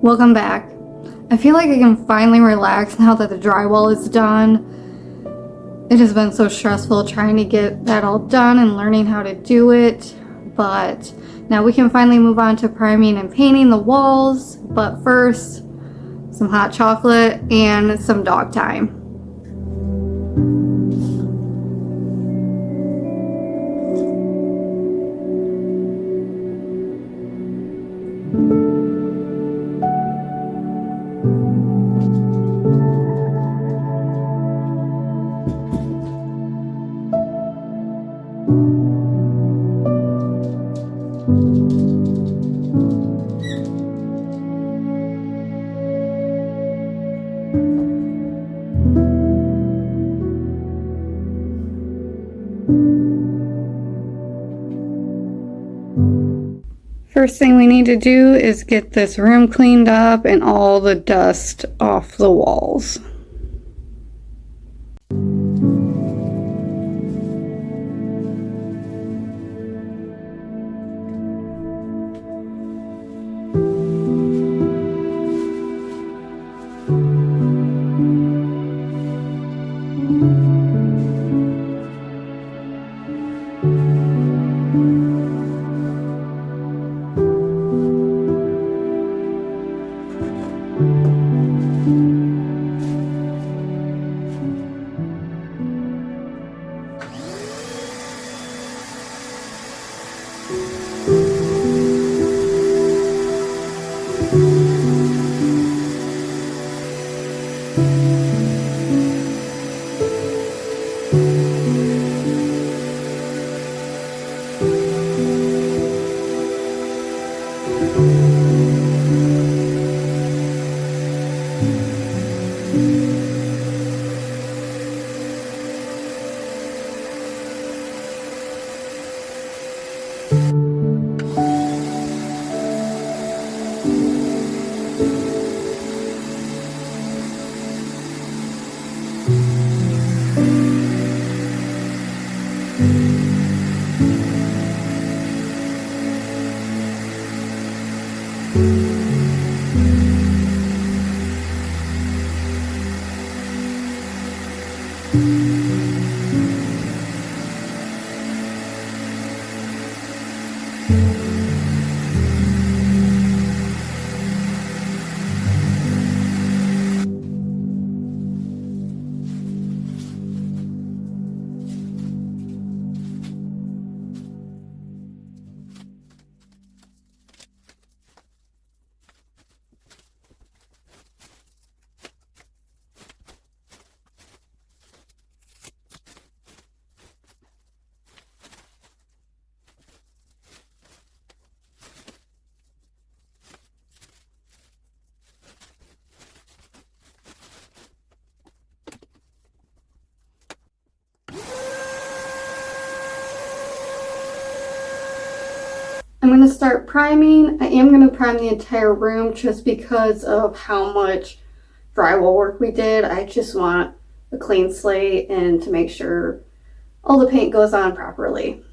Welcome back. I feel like I can finally relax now that the drywall is done. It has been so stressful trying to get that all done and learning how to do it, but now we can finally move on to priming and painting the walls. But first, some hot chocolate and some dog time. First thing we need to do is get this room cleaned up and all the dust off the walls. I'm going to start priming. I am going to prime the entire room just because of how much drywall work we did. I just want a clean slate and to make sure all the paint goes on properly.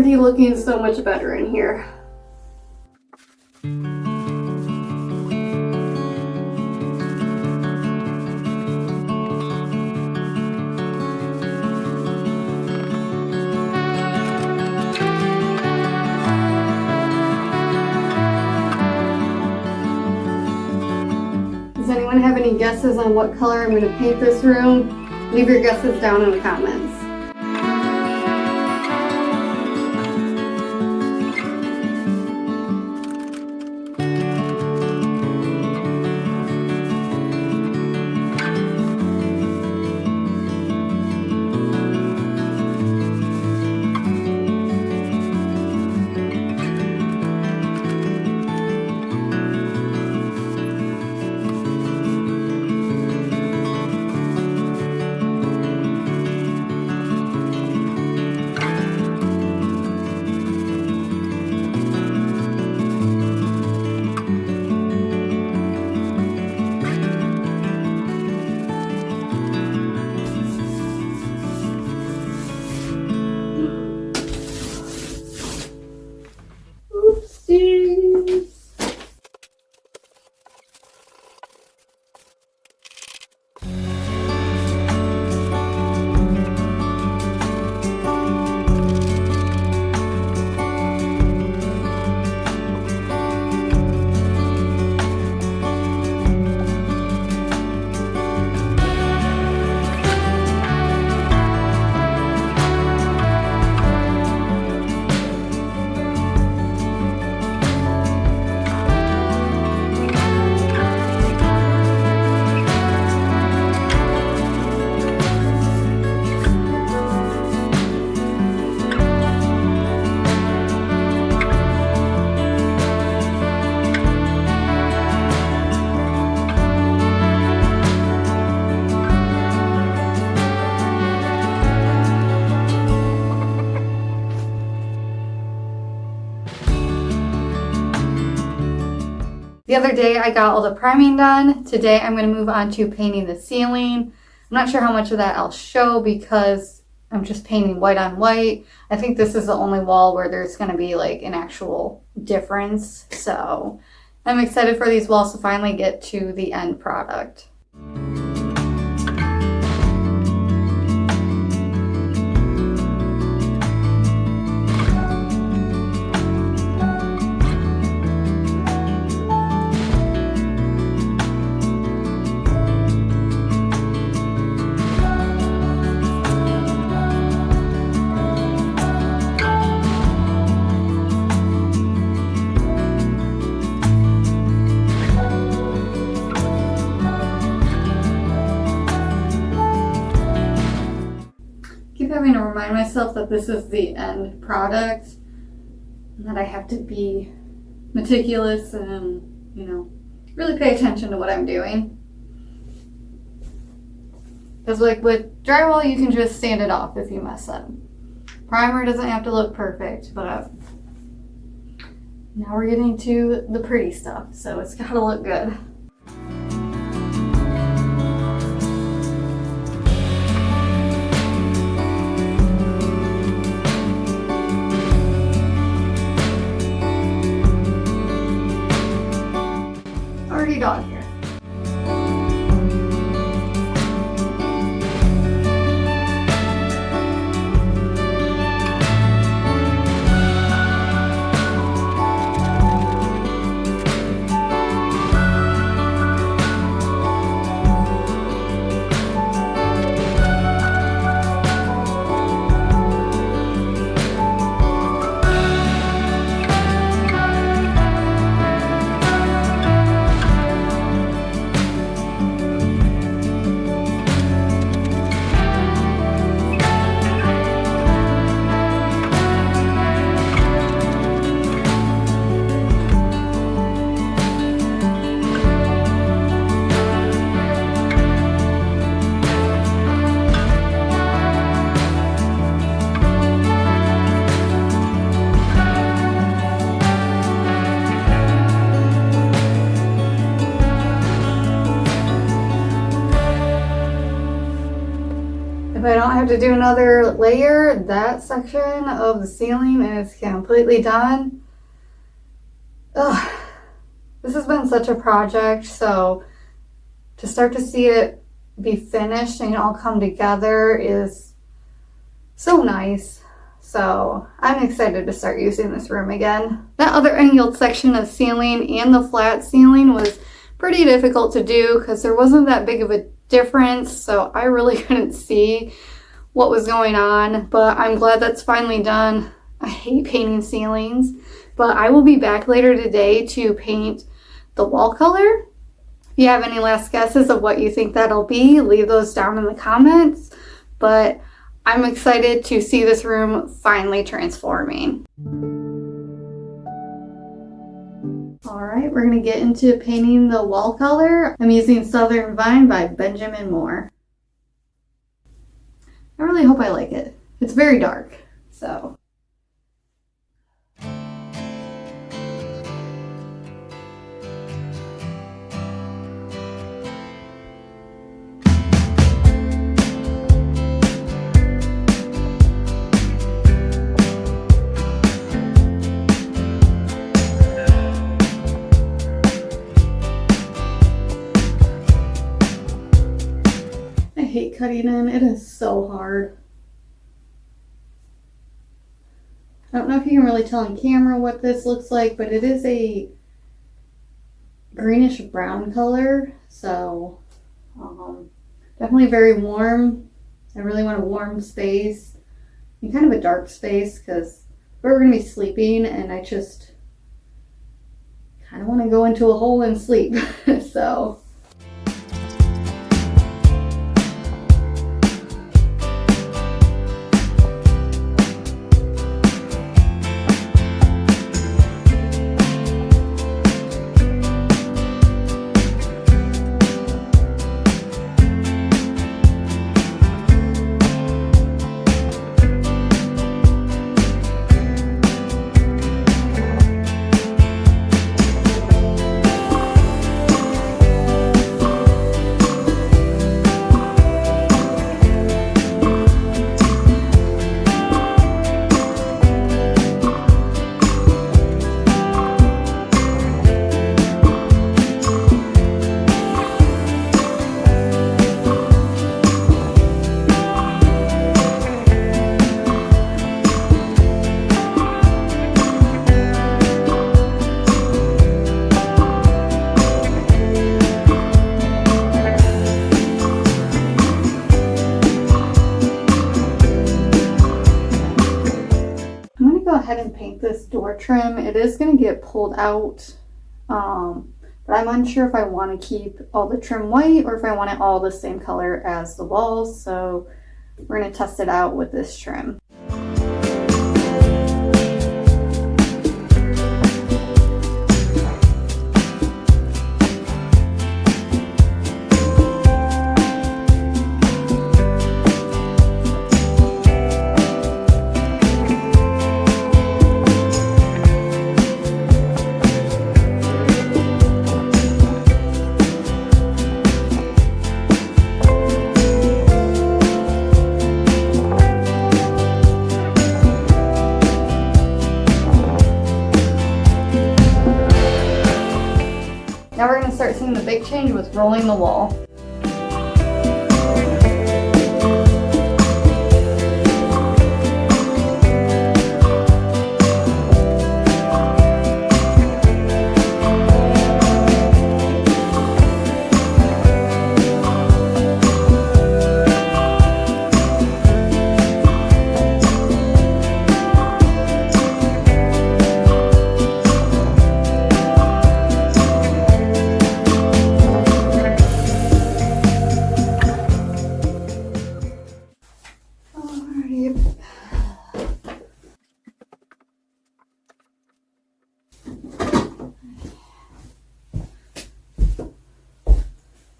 already looking so much better in here. Does anyone have any guesses on what color I'm going to paint this room? Leave your guesses down in the comments. The other day I got all the priming done. Today I'm going to move on to painting the ceiling. I'm not sure how much of that I'll show because I'm just painting white on white. I think this is the only wall where there's going to be like an actual difference. So I'm excited for these walls to finally get to the end product. Having to remind myself that this is the end product and that I have to be meticulous and, really pay attention to what I'm doing. Because like with drywall, you can just sand it off if you mess up. Primer doesn't have to look perfect, but now we're getting to the pretty stuff, so it's gotta look good. Dog here. to do another layer. That section of the ceiling is completely done. Ugh. This has been such a project, so to start to see it be finished and all come together is so nice. So I'm excited to start using this room again. That other angled section of ceiling and the flat ceiling was pretty difficult to do because there wasn't that big of a difference, so I really couldn't see what was going on, but I'm glad that's finally done. I hate painting ceilings, but I will be back later today to paint the wall color. If you have any last guesses of what you think that'll be, leave those down in the comments, but I'm excited to see this room finally transforming. Alright, we're going to get into painting the wall color. I'm using Southern Vine by Benjamin Moore. I really hope I like it. It's very dark, so. I hate cutting in. It is so hard. I don't know if you can really tell on camera what this looks like, but it is a greenish brown color, so definitely very warm. I really want a warm space and kind of a dark space because we're going to be sleeping and I just kind of want to go into a hole and sleep. So and paint this door trim. It is going to get pulled out, but I'm unsure if I want to keep all the trim white or if I want it all the same color as the walls, so we're going to test it out with this trim. Now we're going to start seeing the big change with rolling the wall.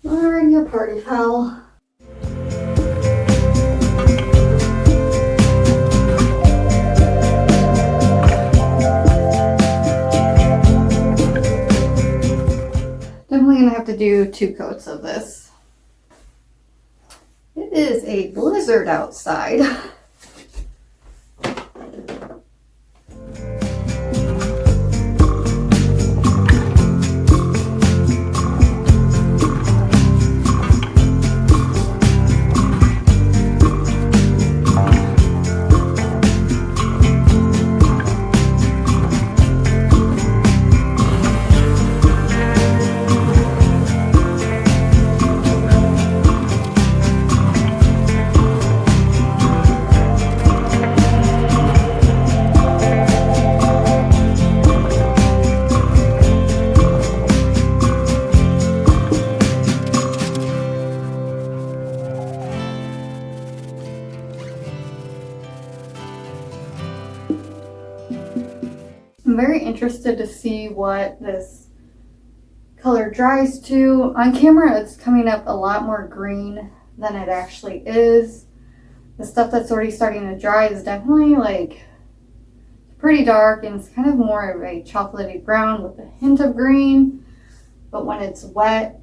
Alright, you party foul. Definitely gonna have to do 2 coats of this. It is a blizzard outside. I'm very interested to see what this color dries to. On camera, it's coming up a lot more green than it actually is. The stuff that's already starting to dry is definitely like pretty dark, and it's kind of more of a chocolatey brown with a hint of green. But when it's wet,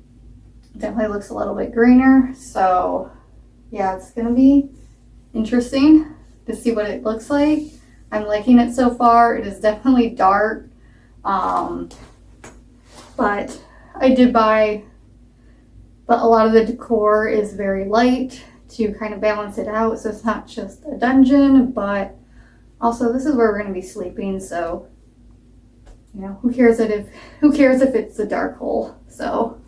it definitely looks a little bit greener. So yeah, it's gonna be interesting to see what it looks like. I'm liking it so far. It is definitely dark, but I did buy, but a lot of the decor is very light to kind of balance it out, so it's not just a dungeon, but also this is where we're going to be sleeping, so you know, who cares if it's a dark hole. So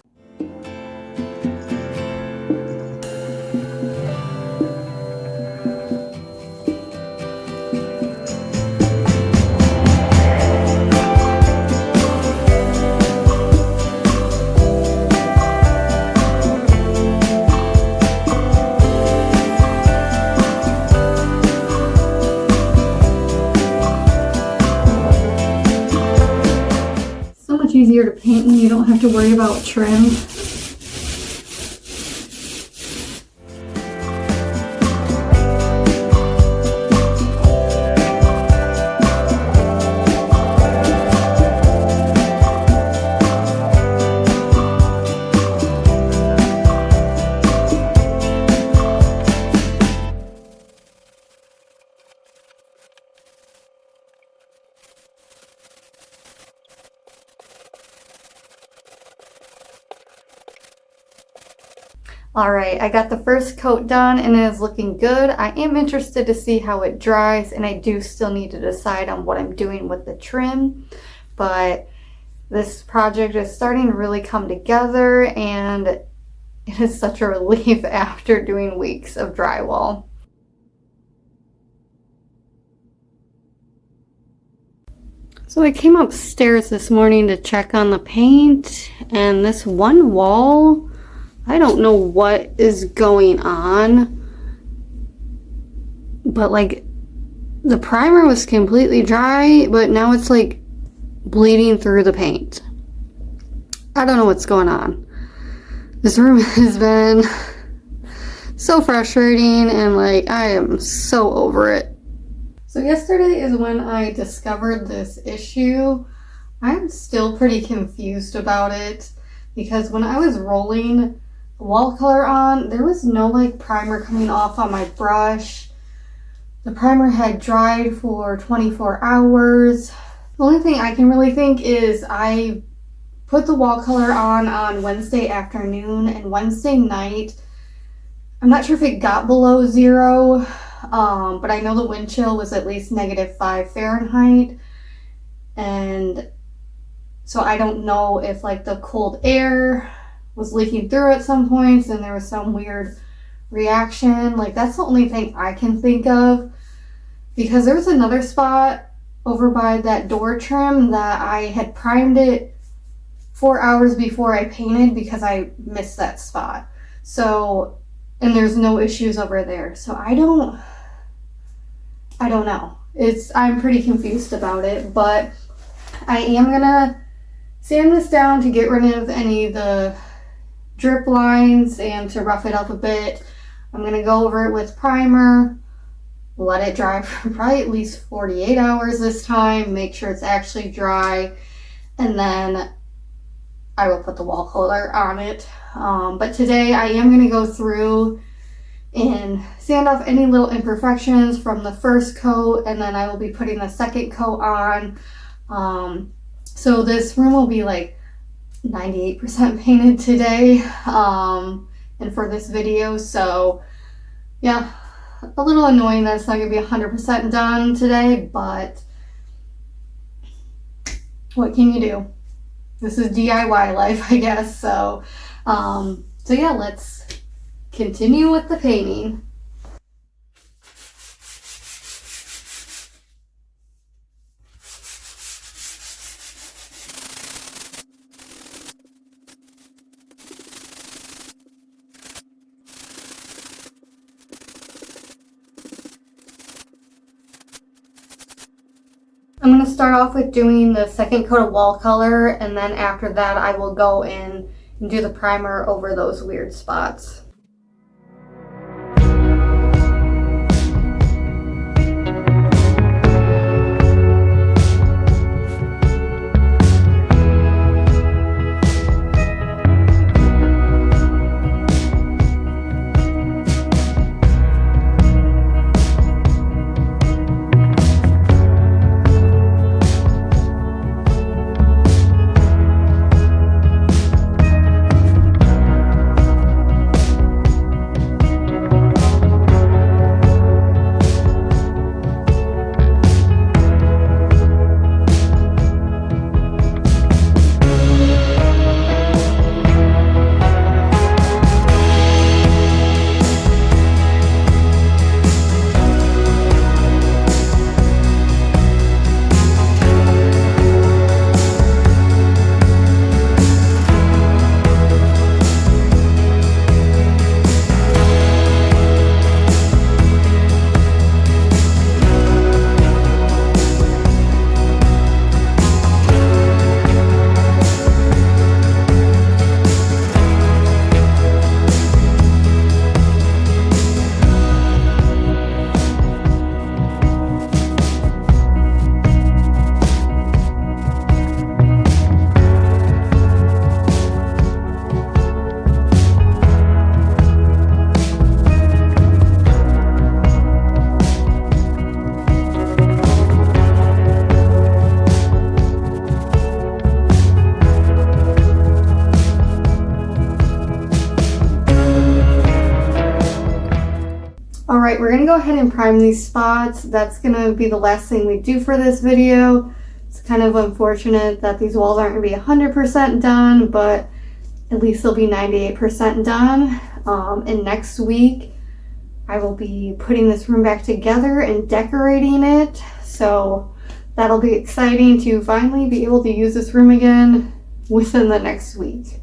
easier to paint and you don't have to worry about trim. Alright, I got the first coat done and it is looking good. I am interested to see how it dries, and I do still need to decide on what I'm doing with the trim. But this project is starting to really come together, and it is such a relief after doing weeks of drywall. So I came upstairs this morning to check on the paint, and this one wall, I don't know what is going on, but like the primer was completely dry, but now it's like bleeding through the paint. I don't know what's going on. This room has been so frustrating, and like I am so over it. So yesterday is when I discovered this issue. I'm still pretty confused about it, because when I was rolling wall color on, there was no like primer coming off on my brush. The primer had dried for 24 hours. The only thing I can really think is I put the wall color on Wednesday afternoon, and Wednesday night, I'm not sure if it got below 0, but I know the wind chill was at least -5 Fahrenheit, and so I don't know if like the cold air was leaking through at some points and there was some weird reaction. Like that's the only thing I can think of, because there was another spot over by that door trim that I had primed it 4 hours before I painted because I missed that spot. So, and there's no issues over there. So I don't know. I'm pretty confused about it, but I am gonna sand this down to get rid of any of the drip lines and to rough it up a bit. I'm gonna go over it with primer, let it dry for probably at least 48 hours this time, make sure it's actually dry, and then I will put the wall color on it. But today I am gonna go through and sand off any little imperfections from the first coat, and then I will be putting the second coat on. So this room will be like 98% painted today, and for this video. So yeah, a little annoying that it's not gonna be 100% done today, but what can you do? This is DIY life, I guess. So yeah, let's continue with the painting. I'm going to start off with doing the second coat of wall color, and then after that I will go in and do the primer over those weird spots. Alright, we're going to go ahead and prime these spots. That's going to be the last thing we do for this video. It's kind of unfortunate that these walls aren't going to be 100% done, but at least they'll be 98% done. And next week, I will be putting this room back together and decorating it. So that'll be exciting to finally be able to use this room again within the next week.